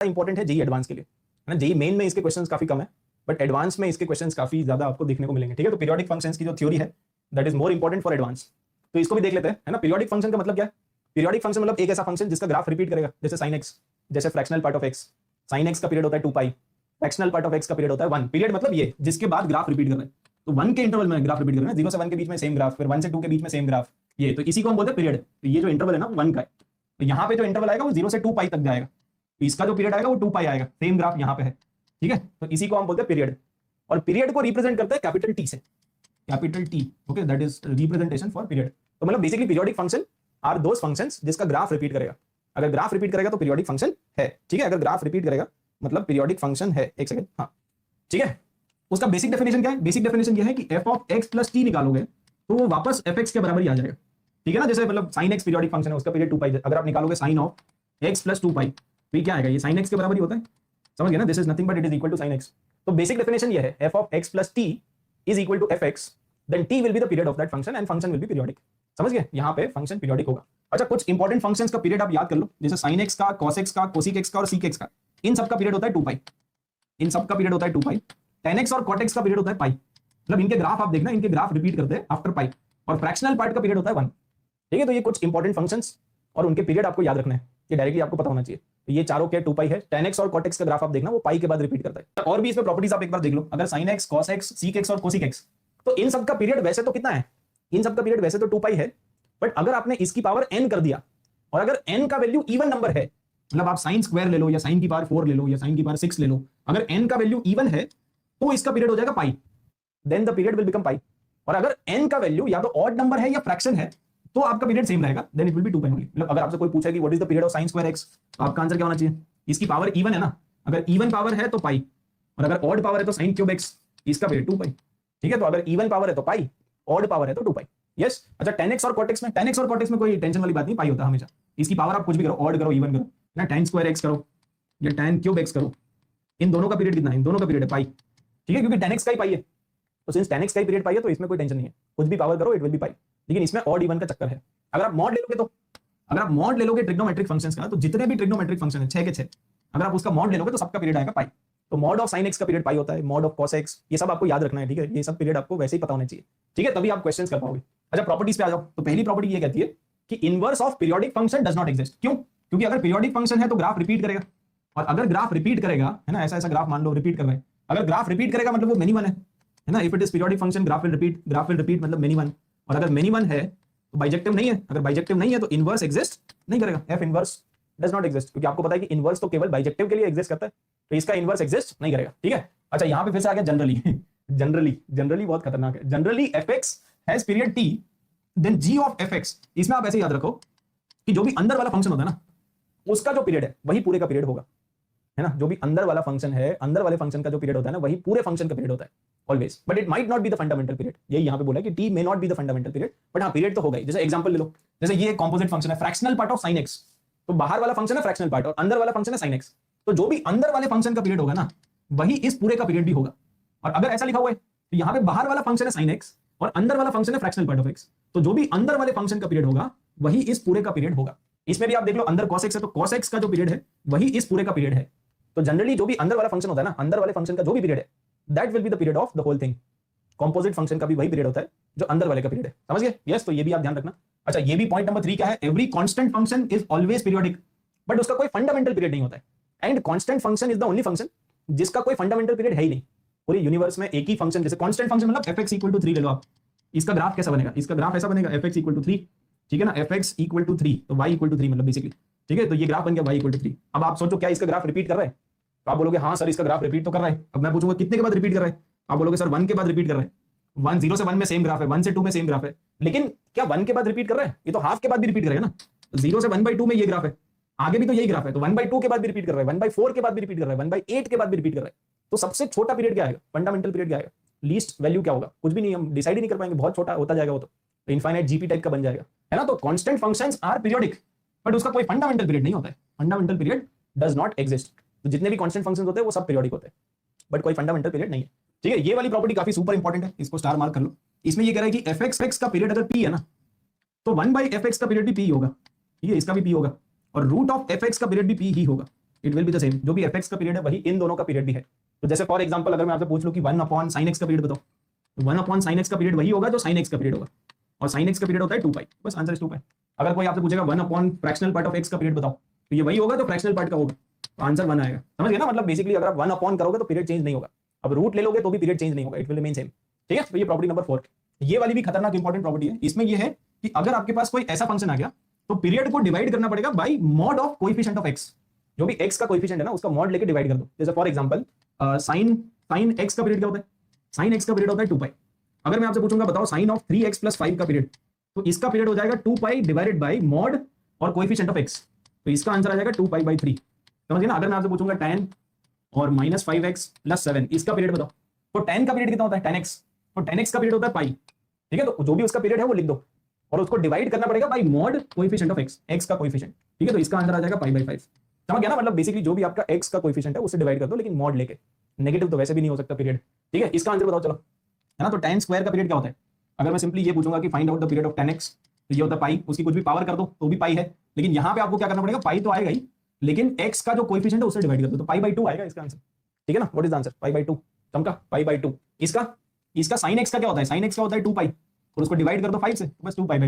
Important है JEE advance के लिए, है ना। जेई मेन में इसके क्वेश्चंस काफी कम है, बट एडवांस में इसके क्वेश्चंस काफी ज्यादा आपको देखने को मिलेंगे, ठीक है। तो पीरियोडिक फंक्शंस की जो थ्योरी है that is more important for advance, तो इसको भी देख लेते हैं, है ना। पीरियोडिक फंक्शन का मतलब क्या है? पीरियोडिक फंक्शन मतलब एक ऐसा फंक्शन जिसका ग्राफ रिपीट करेगा, जैसे sin x, जैसे fractional part of x, sin x का पीरियड होता है 2 पाई, फ्रैक्शनल पार्ट ऑफ x का पीरियड होता है 1। पीरियड मतलब ये जिसके बाद ग्राफ रिपीट कर रहा है, तो 1 के इंटरवल में ग्राफ रिपीट कर रहा है, 0 से 1 के बीच में सेम ग्राफ, फिर 1 से 2 के बीच में सेम ग्राफ, ये तो इसी को हम बोलते हैं पीरियड। तो ये जो इंटरवल है ना 1 का है, तो यहाँ पे जो इंटरवल आएगा वो 0 से 2 पाई तक जाएगा, तो इसका जो पीरियड आएगा वो 2 पाई आएगा, सेम ग्राफ यहाँ पे है, ठीक है। तो इसी को हम बोलते हैं पीरियड, और पीरियड को रिप्रेजेंट करते हैं कैपिटल टी से, capital T, okay, that is representation for period. तो मतलब basically periodic function are those functions जिसका ग्राफ रिपीट करेगा। अगर ग्राफ रिपीट करेगा तो पीरियोडिक फंक्शन है, ठीक है। अगर ग्राफ रिपीट करेगा मतलब पीरियोडिक फंक्शन है। एक सेकंड, हाँ, ठीक है। उसका बेसिक डेफिनेशन क्या है? बेसिक डेफिनेशन यह है कि f of x plus T निकालोगे तो वो वापस fx के बराबर ही आ जाएगा, ठीक है ना। जैसे मतलब sin x पीरियोडिक फंक्शन है, उसका पीरियड 2 पाई, अगर आप निकालोगे sin ऑफ x प्लस 2 पाई तो ये क्या आएगा? ये sin x के बराबर ही होता है, समझ गए ना। This is nothing but it is equal to sin x। तो बेसिक डेफिनेशन ये है f of x plus t is equal to fx, then t will be the period of that function and function will be periodic, समझ गए। यहाँ पे function periodic होगा। अच्छा, कुछ इंपॉर्टेंट फंक्शंस का पीरियड आप याद कर लो, जैसे sin x का, cos x का, cosec x का और sec x का, इन सब का पीरियड होता है 2 पाई, इन सब का पीरियड होता है 2 पाई। tan x और cot x का पीरियड होता है पाई, मतलब इनके ग्राफ आप देखना, इनके ग्राफ रिपीट करते हैं आफ्टर पाई, और फ्रैक्शनल पार्ट का पीरियड होता है 1, ठीक है। तो ये कुछ इंपॉर्टेंट फंक्शंस और उनके पीरियड आपको याद रखना है, ये डायरेक्टली आपको पता होना चाहिए। तो ये चारों के 2 पाई है, tan x और cot x का ग्राफ आप देखना वो पाई के बाद रिपीट करता है। और भी इसमें प्रॉपर्टीज आप एक बार देख लो, अगर sin x, cos x, sec x और cosec x, तो इन सब का पीरियड वैसे तो कितना है? इन सब का पीरियड वैसे तो 2 पाई है, बट अगर आपने इसकी पावर n कर दिया और अगर n का वैल्यू इवन नंबर है, मतलब आप sin स्क्वायर ले लो या sin की पावर 4 ले लो या sin की पावर 6 ले लो, अगर n का वैल्यू इवन है तो इसका पीरियड हो जाएगा pi, then the period will become pi. और अगर n का वैल्यू या तो ऑड नंबर है या फ्रैक्शन है तो आपका पीरियड सेम रहेगा, then it will be 2 pi only. मतलब अगर आपसे कोई पूछे कि what is the period of sin square x, तो आपका आंसर क्या होना चाहिए? इसकी पावर इवन है ना, अगर इवन पावर है तो पाई, और अगर ऑड पावर है तो sin क्यूब x, इसका पीरियड 2 पाई, ठीक है। तो अगर इवन पावर है तो पाई, ऑड पावर है तो 2 पाई, यस। अच्छा, tan x और cot x में, tan x और cot x में कोई टेंशन वाली बात नहीं, पाई होता है हमेशा। इसकी पावर आप कुछ भी करो, ऑड करो, इवन करो ना, tan स्क्वायर x करो या tan क्यूब x करो, इन दोनों का पीरियड कितना है? इन दोनों का पीरियड है पाई, ठीक है, क्योंकि tan x का ही पाई है, तो सिंस tan x का ही पीरियड पाई है तो इसमें कोई टेंशन नहीं है, कुछ भी पावर करो इट विल बी पाई। लेकिन इसमें ऑड इवन का चक्कर है। अगर आप मॉड ले लोगे तो, अगर आप मॉड ले लोगे ट्रिग्नोमेट्रिक फंक्शंस का, तो जितने भी ट्रिग्नोमेट्रिक फंक्शन है 6 के 6, अगर आप उसका मॉड ले लोगे तो सबका पीरियड आएगा पाई। तो मॉड ऑफ sin x का पीरियड पाई होता है, मॉड ऑफ cos x, ये सब आपको याद रखना है, ठीक है। ये सब पीरियड आपको वैसे ही पता होने चाहिए, ठीक है, तभी आप क्वेश्चंस कर पाओगे। अच्छा, प्रॉपर्टीज पे आ जाओ। तो पहली प्रॉपर्टी ये कहती है कि inverse of periodic function does not exist. क्यों? क्योंकि अगर पीरियोडिक फंक्शन है तो ग्राफ रिपीट करेगा, और अगर ग्राफ रिपीट करेगा, है ना, ऐसा ऐसा ग्राफ मान लो रिपीट कर रहा है, अगर ग्राफ रिपीट करेगा मतलब वो मेनी वन है ना। If it is periodic function graph will repeat मतलब मेनी वन, और अगर मेनी वन है तो बाइजेक्टिव नहीं है, अगर बाइजेक्टिव नहीं है तो इनवर्स एग्जिस्ट नहीं करेगा, F inverse does not exist, क्योंकि आपको पता है कि इनवर्स तो केवल बाइजेक्टिव के लिए एग्जिस्ट करता है, तो इसका इनवर्स एग्जिस्ट नहीं करेगा, ठीक है। अच्छा, यहां पे फिर से आ गया जनरली जनरली बहुत खतरनाक है। Generally fx has period t, then g of fx, इसमें आप ऐसे याद रखो कि जो भी अंदर वाला फंक्शन होता है ना, उसका जो पीरियड है वही पूरे का पीरियड होगा, है ना। जो भी अंदर वाला फंक्शन है, अंदर वाले फंक्शन का जो पीरियड होता है ना, वही पूरे फंक्शन का पीरियड होता है always, but it might not be the fundamental period. यही यहां पे बोला है कि t may not be the fundamental period, but हां पीरियड तो होगा ही। जैसे एग्जांपल ले लो, जैसे ये कंपोजिट फंक्शन है, fractional part of sin x, तो बाहर वाला फंक्शन है फ्रैक्शनल पार्ट और अंदर वाला फंक्शन है sin x, तो जो भी अंदर वाले फंक्शन का पीरियड होगा ना, वही इस पूरे का पीरियड भी होगा। और अगर ऐसा लिखा हुआ है तो यहां पे बाहर वाला फंक्शन है sin x और अंदर वाला फंक्शन है फ्रैक्शनल पार्ट ऑफ x, तो जो भी अंदर वाले फंक्शन का पीरियड होगा वही इस पूरे का पीरियड होगा। इसमें भी आप देख लो, अंदर cos x है तो cos x का जो पीरियड है वही इस पूरे का पीरियड है। तो जनरली जो भी अंदर वाला फंक्शन होता है ना, अंदर वाले फंक्शन का जो भी पीरियड है, that will be the period of the whole thing. Composite function का भी वही पीरियड होता है जो अंदर वाले का पीरियड है, समझ गए? यस, तो ये भी आप ध्यान रखना। अच्छा, ये भी पॉइंट नंबर 3 क्या है? Every constant function is always periodic, but उसका कोई फंडामेंटल पीरियड नहीं होता है, and constant function is the only function जिसका कोई फंडामेंटल पीरियड है ही नहीं। पूरे यूनिवर्स में एक ही फंक्शन, जैसे कांस्टेंट फंक्शन मतलब fx इक्वल टू 3 ले लो आप, इसका ग्राफ कैसा बनेगा? इसका ग्राफ ऐसा बनेगा, fx इक्वल टू 3, ठीक है ना, fx इक्वल टू 3, तो y इक्वल टू 3 मतलब बेसिकली, ठीक है। तो ये ग्राफ बन गया y इक्वल टू 3। अब आप सोचो क्या इसका ग्राफ रिपीट कर रहा है? तो आप बोलोगे हाँ सर इसका ग्राफ रिपीट तो कर रहा है। अब मैं पूछूंगा कितने के बाद रिपीट कर रहा है? आप बोलोगे सर 1 के बाद रिपीट कर रहा है। 1 0 से 1 में सेम ग्राफ है, 1 से 2 में सेम ग्राफ है, लेकिन क्या 1 के बाद रिपीट कर रहा है? ये तो हाफ के बाद भी रिपीट करेगा ना। 0 से 1/2 में ये ग्राफ है, आगे भी तो यही ग्राफ है, तो 1/2 के बाद भी रिपीट कर रहा है, 1/4 के बाद भी रिपीट कर रहा है, 1/8 के बाद भी रिपीट कर रहा है। तो सबसे छोटा पीरियड क्या आएगा? फंडामेंटल पीरियड क्या आएगा? लीस्ट वैल्यू क्या होगा? कुछ भी नहीं, हम डिसाइड ही नहीं कर पाएंगे, बहुत छोटा होता जाएगा वो, तो इनफाइनाइट जीपी टाइप का बन जाएगा, है ना। तो constant functions are periodic, but उसका कोई फंडामेंटल पीरियड नहीं होता है, fundamental period does not exist. तो जितने भी कांस्टेंट फंक्शंस होते हैं वो सब पीरियोडिक होते हैं, बट कोई फंडामेंटल पीरियड नहीं है, ठीक है। ये वाली प्रॉपर्टी काफी सुपर इंपॉर्टेंट है, इसको स्टार मार्क कर लो। इसमें ये कह रहा है कि fx का पीरियड अगर p है ना, तो 1/fx का पीरियड भी p होगा, ठीक है, इसका भी p होगा, और रूट ऑफ fx का पीरियड भी p ही होगा। It will be the same, जो भी fx का पीरियड है वही इन दोनों का पीरियड भी है। तो जैसे फॉर एग्जांपल अगर मैं आपसे पूछ लूं कि 1 अपॉन साइन एक्स का पीरियड बताओ, तो 1 अपॉन साइन एक्स का पीरियड वही होगा जो साइन एक्स का पीरियड होगा, और साइन एक्स का पीरियड होता है 2 पाई, बस आंसर इज 2 पाई। अगर कोई आपसे पूछेगा 1 upon fractional part of x का पीरियड बताओ, तो ये वही होगा जो फ्रैक्शनल पार्ट का होगा, तो आंसर 1 आएगा। समझ गए ना, मतलब बेसिकली अगर आप 1 अपॉन करोगे तो पीरियड चेंज नहीं होगा, अब रूट ले लोगे तो भी पीरियड चेंज नहीं होगा, इट विल रिमेन सेम। ठीक है, तो ये प्रॉपर्टी नंबर 4। ये वाली भी खतरनाक इंपॉर्टेंट प्रॉपर्टी है। इसमें ये है कि अगर आपके पास कोई ऐसा फंक्शन आ गया तो पीरियड को डिवाइड करना पड़ेगा bye mod of coefficient of x, जो भी एक्स का कोएफिशिएंट है ना उसका मॉड लेके डिवाइड कर दो। जैसे फॉर एग्जांपल साइन एक्स का पीरियड क्या होता है, साइन एक्स का पीरियड होता है 2 पाई। अगर मैं आपसे पूछूंगा बताओ साइन ऑफ 3x + 5 का पीरियड, तो इसका पीरियड हो जाएगा 2 पाई डिवाइडेड बाय मॉड और कोएफिशिएंट ऑफ एक्स, तो इसका आंसर आ जाएगा 2 पाई बाई 3। समझ गए ना। अगर मैं आपसे पूछूंगा tan और -5x + 7 इसका पीरियड बताओ, तो tan का पीरियड कितना होता है tan x, तो tan x का पीरियड होता है पाई। ठीक है, तो जो भी उसका पीरियड है वो लिख दो और उसको डिवाइड करना पड़ेगा bye mod coefficient of x का कोएफिशिएंट। ठीक है, तो इसका आंसर आ जाएगा पाई बाई 5। समझ गया ना, मतलब बेसिकली जो भी आपका x का कोएफिशिएंट है उससे डिवाइड कर दो, लेकिन मॉड लेके, नेगेटिव तो वैसे भी नहीं हो सकता पीरियड। ठीक है, इसका आंसर बताओ चलो, है ना। तो tan स्क्वायर का पीरियड क्या होता है, अगर मैं सिंपली ये पूछूंगा कि find out the period of tan x, तो ये होता है पाई, उसकी कुछ भी पावर कर दो तो भी पाई है, लेकिन यहाँ पे आपको क्या करना पड़ेगा, पाई तो आएगा ही, लेकिन x का जो कोएफिशिएंट है उससे डिवाइड कर दो, तो पाई बाई 2 आएगा इसका आंसर। ठीक है ना, what is the answer, pi by 2, चमका पाई बाई 2। इसका साइन x का क्या होता है, साइन x का होता है 2 पाई, और उसको डिवाइड कर दो 5 से, बस 2 पाई बाई